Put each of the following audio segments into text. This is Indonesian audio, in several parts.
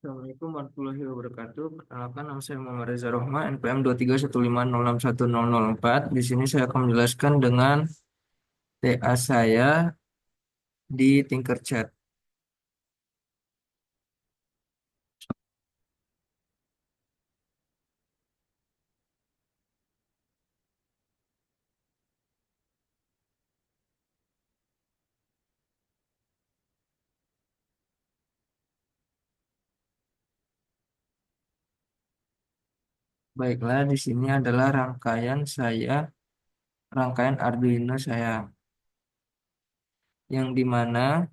Assalamualaikum warahmatullahi wabarakatuh. Perkenalkan, nama saya Muhammad Reza Rohma, NPM 23150610004. Di sini saya akan menjelaskan dengan TA saya di Tinkercad. Baiklah, di sini adalah rangkaian Arduino saya, yang dimana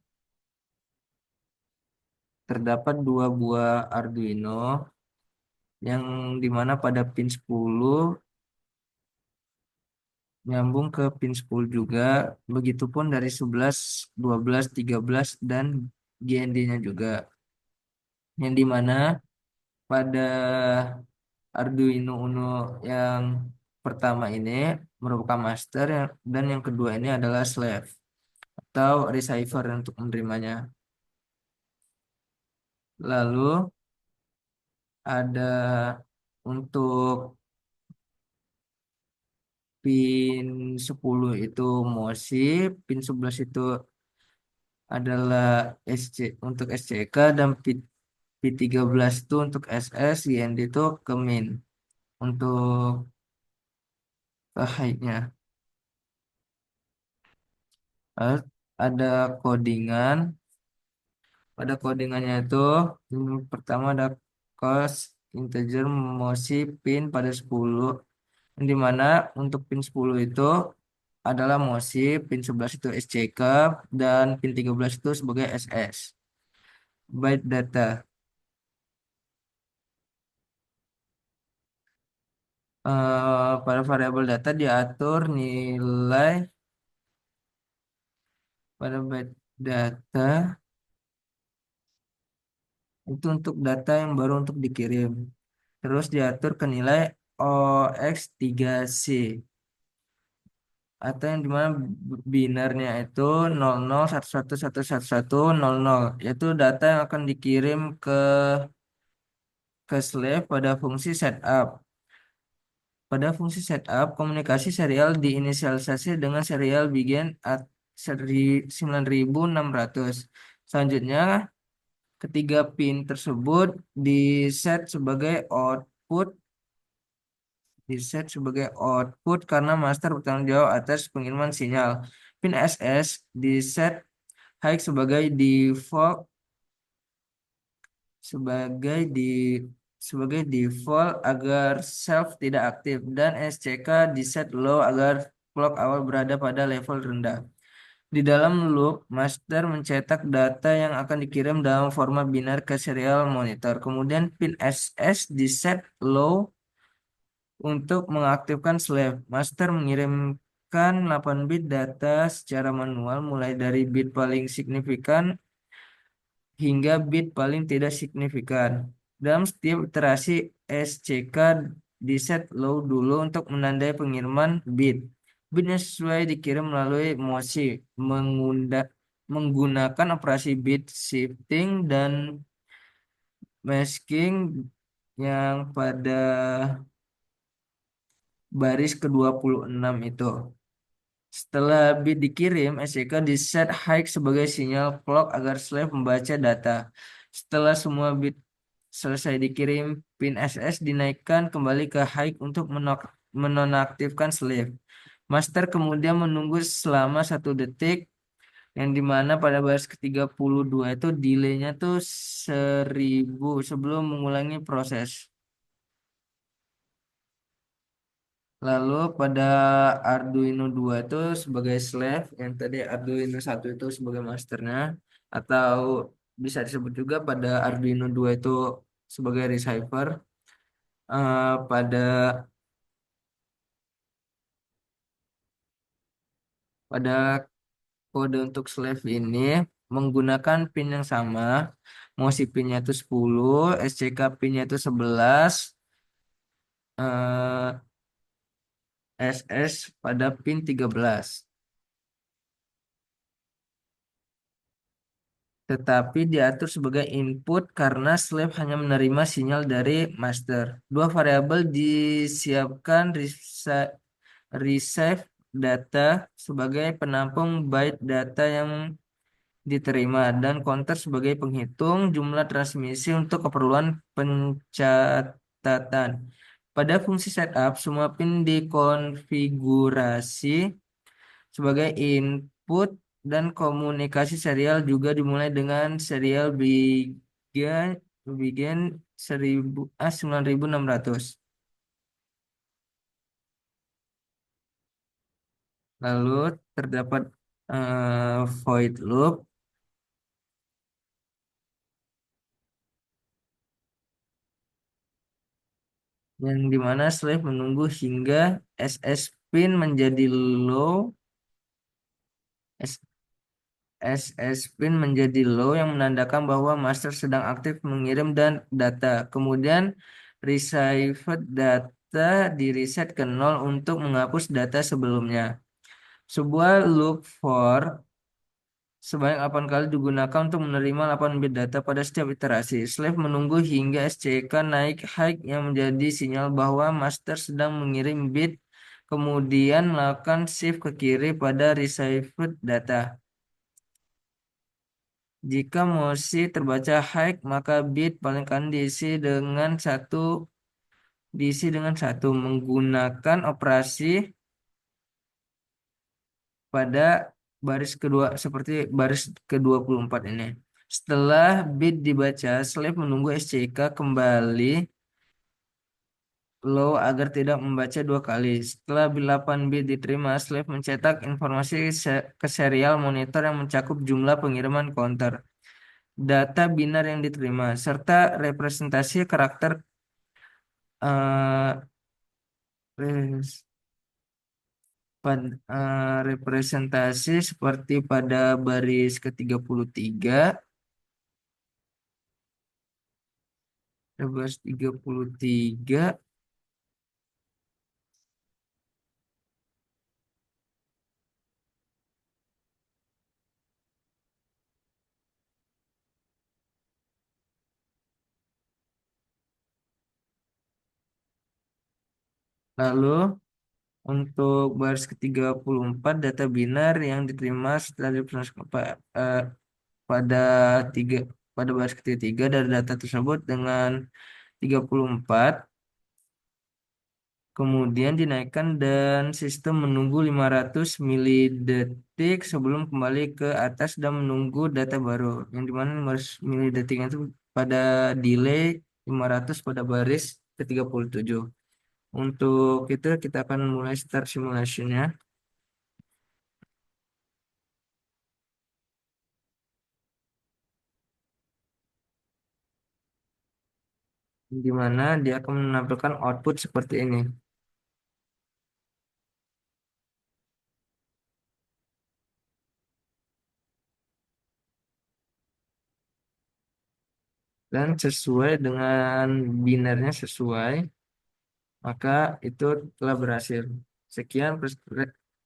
terdapat dua buah Arduino, yang dimana pada pin 10 nyambung ke pin 10 juga, begitupun dari 11, 12, 13, dan GND-nya juga. Yang dimana pada Arduino Uno yang pertama ini merupakan master dan yang kedua ini adalah slave atau receiver untuk menerimanya. Lalu ada untuk pin 10 itu MOSI, pin 11 itu adalah untuk SCK, dan P13 itu untuk SS, YND itu ke min untuk ke high-nya. Lalu ada codingan. Pada codingannya itu pertama ada cos integer mosi pin pada 10, di mana untuk pin 10 itu adalah mosi, pin 11 itu SCK, dan pin 13 itu sebagai SS. Byte data. Pada variabel data diatur nilai pada byte data itu untuk data yang baru untuk dikirim. Terus diatur ke nilai OX3C, atau yang dimana binarnya itu 0011111100, yaitu data yang akan dikirim ke slave pada fungsi setup. Pada fungsi setup, komunikasi serial diinisialisasi dengan serial begin at 9600. Selanjutnya, ketiga pin tersebut diset sebagai output karena master bertanggung jawab atas pengiriman sinyal. Pin SS diset high sebagai di sebagai default agar self tidak aktif, dan SCK diset low agar clock awal berada pada level rendah. Di dalam loop, master mencetak data yang akan dikirim dalam format binar ke serial monitor. Kemudian pin SS diset low untuk mengaktifkan slave. Master mengirimkan 8 bit data secara manual, mulai dari bit paling signifikan hingga bit paling tidak signifikan. Dalam setiap iterasi, SCK di set low dulu untuk menandai pengiriman bit. Bitnya sesuai dikirim melalui MOSI menggunakan operasi bit shifting dan masking yang pada baris ke-26 itu. Setelah bit dikirim, SCK di-set high sebagai sinyal clock agar slave membaca data. Setelah semua bit selesai dikirim, pin SS dinaikkan kembali ke high untuk menonaktifkan slave. Master kemudian menunggu selama 1 detik, yang dimana pada baris ke-32 itu delay-nya tuh 1000 sebelum mengulangi proses. Lalu pada Arduino 2 itu sebagai slave, yang tadi Arduino 1 itu sebagai masternya, atau bisa disebut juga pada Arduino 2 itu sebagai receiver. Pada pada kode untuk slave ini menggunakan pin yang sama. MOSI pinnya itu 10, SCK pinnya itu 11, eh, SS pada pin 13. tetapi diatur sebagai input karena slave hanya menerima sinyal dari master. Dua variabel disiapkan receive data sebagai penampung byte data yang diterima dan counter sebagai penghitung jumlah transmisi untuk keperluan pencatatan. Pada fungsi setup, semua pin dikonfigurasi sebagai input dan komunikasi serial juga dimulai dengan serial begin begin 9600. Lalu terdapat void loop yang dimana slave menunggu hingga SS pin menjadi low, SS pin menjadi low yang menandakan bahwa master sedang aktif mengirim dan data. Kemudian received data di reset ke nol untuk menghapus data sebelumnya. Sebuah loop for sebanyak 8 kali digunakan untuk menerima 8 bit data pada setiap iterasi. Slave menunggu hingga SCK naik high yang menjadi sinyal bahwa master sedang mengirim bit, kemudian melakukan shift ke kiri pada received data. Jika mosi terbaca high, maka bit paling kanan diisi dengan satu menggunakan operasi pada baris kedua seperti baris ke-24 ini. Setelah bit dibaca, slave menunggu SCK kembali low agar tidak membaca dua kali. Setelah 8 bit diterima, slave mencetak informasi ke serial monitor yang mencakup jumlah pengiriman counter, data binar yang diterima, serta representasi karakter eh, res- representasi seperti pada baris ke-33, baris 33, lalu untuk baris ke-34 data binar yang diterima setelah eh, pada tiga pada baris ketiga dari data tersebut dengan 34 kemudian dinaikkan dan sistem menunggu 500 milidetik sebelum kembali ke atas dan menunggu data baru yang dimana 500 milidetik itu pada delay 500 pada baris ke-37. Untuk itu kita akan mulai start simulationnya, di mana dia akan menampilkan output seperti ini. Dan sesuai dengan binarnya sesuai, maka itu telah berhasil. Sekian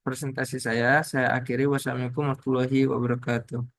presentasi saya. Saya akhiri. Wassalamualaikum warahmatullahi wabarakatuh.